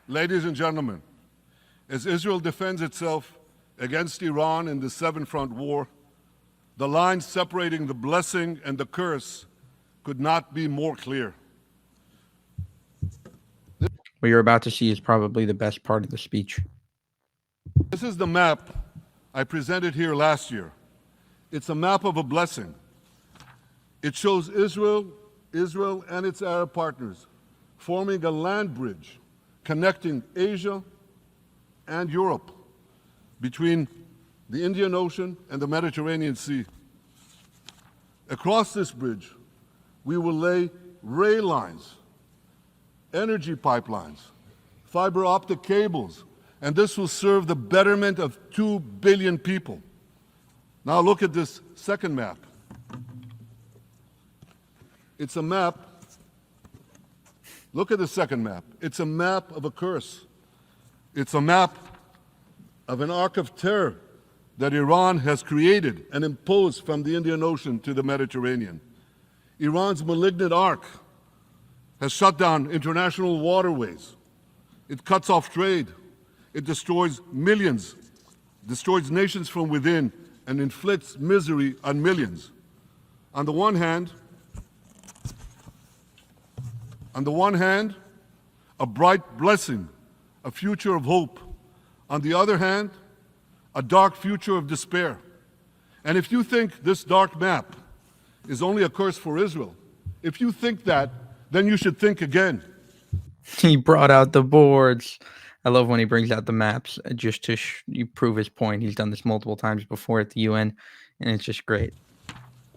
Ladies and gentlemen, as Israel defends itself against Iran in the seven-front war, the line separating the blessing and the curse could not be more clear. What you're about to see is probably the best part of the speech. This is the map I presented here last year. It's a map of a blessing. It shows Israel and its Arab partners forming a land bridge connecting Asia and Europe between the Indian Ocean and the Mediterranean Sea. Across this bridge, we will lay rail lines, energy pipelines, fiber optic cables, and this will serve the betterment of 2 billion people. Now look at this second map. It's a map. Look at the second map. It's a map of a curse. It's a map of an arc of terror that Iran has created and imposed from the Indian Ocean to the Mediterranean. Iran's malignant arc has shut down international waterways. It cuts off trade. It destroys millions, destroys nations from within, and inflicts misery on millions. On the one hand, a bright blessing, a future of hope. On the other hand, a dark future of despair. And if you think this dark map is only a curse for Israel, if you think that, then you should think again. He brought out the boards. I love when he brings out the maps just to prove his point. He's done this multiple times before at the UN, and it's just great.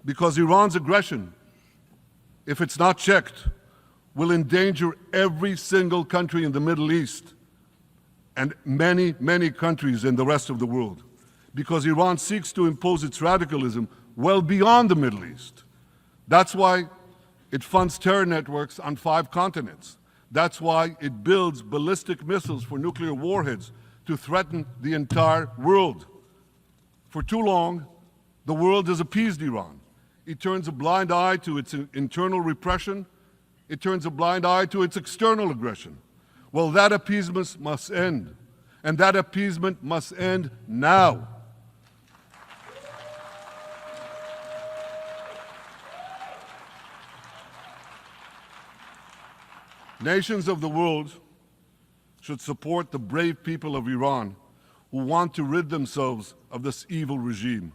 Because Iran's aggression, if it's not checked, will endanger every single country in the Middle East and many, many countries in the rest of the world. Because Iran seeks to impose its radicalism well beyond the Middle East. That's why it funds terror networks on 5 continents. That's why it builds ballistic missiles for nuclear warheads to threaten the entire world. For too long, the world has appeased Iran. It turns a blind eye to its internal repression. It turns a blind eye to its external aggression. Well, that appeasement must end, and that appeasement must end now. Nations of the world should support the brave people of Iran who want to rid themselves of this evil regime.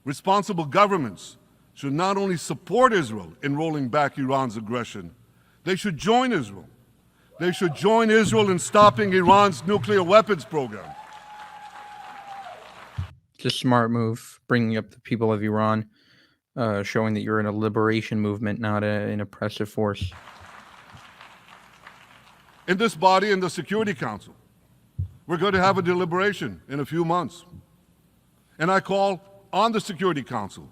Responsible governments should not only support Israel in rolling back Iran's aggression, they should join Israel. They should join Israel in stopping Iran's nuclear weapons program. It's a smart move, bringing up the people of Iran, showing that you're in a liberation movement, not an oppressive force. In this body, in the Security Council, we're going to have a deliberation in a few months. And I call on the Security Council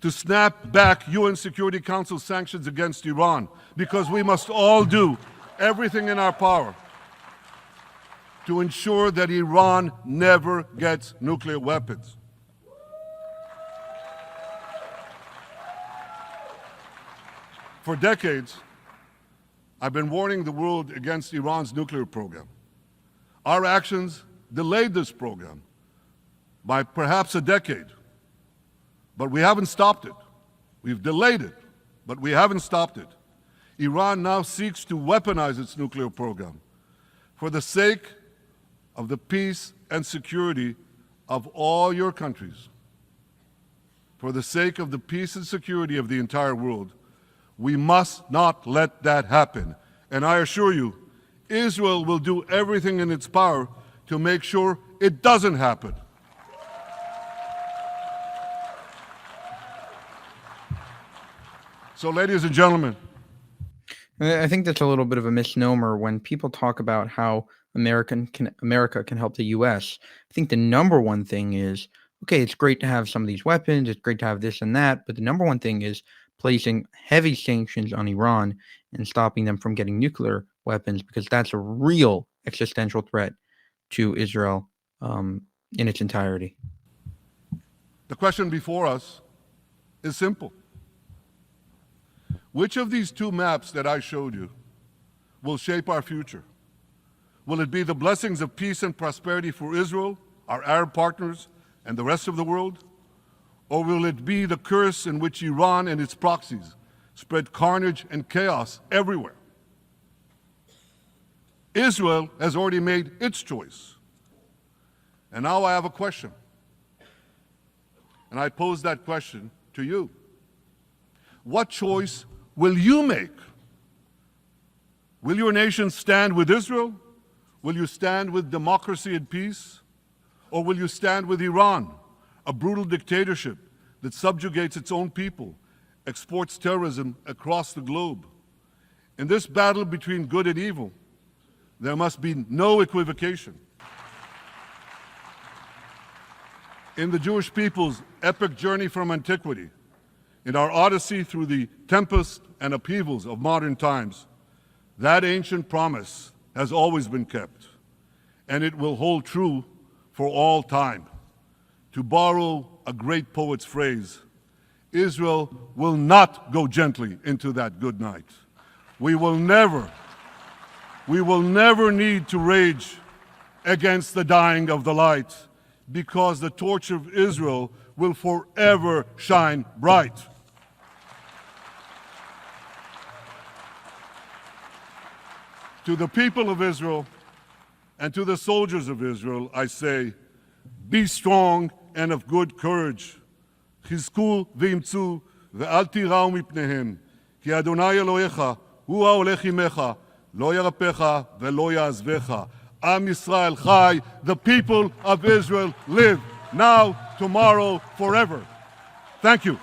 to snap back UN Security Council sanctions against Iran, because we must all do everything in our power to ensure that Iran never gets nuclear weapons. For decades, I've been warning the world against Iran's nuclear program. Our actions delayed this program by perhaps a decade, but we haven't stopped it. We've delayed it, but we haven't stopped it. Iran now seeks to weaponize its nuclear program for the sake of the peace and security of all your countries. For the sake of the peace and security of the entire world, we must not let that happen. And I assure you, Israel will do everything in its power to make sure it doesn't happen. So, ladies and gentlemen, I think that's a little bit of a misnomer when people talk about how America can help the U.S. I think the number one thing is, okay, it's great to have some of these weapons, it's great to have this and that, but the number one thing is placing heavy sanctions on Iran and stopping them from getting nuclear weapons, because that's a real existential threat to Israel in its entirety. The question before us is simple. Which of these two maps that I showed you will shape our future? Will it be the blessings of peace and prosperity for Israel, our Arab partners, and the rest of the world? Or will it be the curse in which Iran and its proxies spread carnage and chaos everywhere? Israel has already made its choice. And now I have a question. And I pose that question to you. What choice will you make? Will your nation stand with Israel? Will you stand with democracy and peace? Or will you stand with Iran, a brutal dictatorship that subjugates its own people, exports terrorism across the globe? In this battle between good and evil, there must be no equivocation. In the Jewish people's epic journey from antiquity, in our odyssey through the tempest and upheavals of modern times, that ancient promise has always been kept, and it will hold true for all time. To borrow a great poet's phrase, Israel will not go gently into that good night. We will never need to rage against the dying of the light, because the torch of Israel will forever shine bright. To the people of Israel and to the soldiers of Israel, I say, be strong and of good courage. חזקו ואמצו ואל תיראו מפניהם, כי אדוני אלוהיך הוא ההולך עמך, לא ירפך ולא יעזבך. Am Yisrael Chai, the people of Israel live now, tomorrow, forever. Thank you.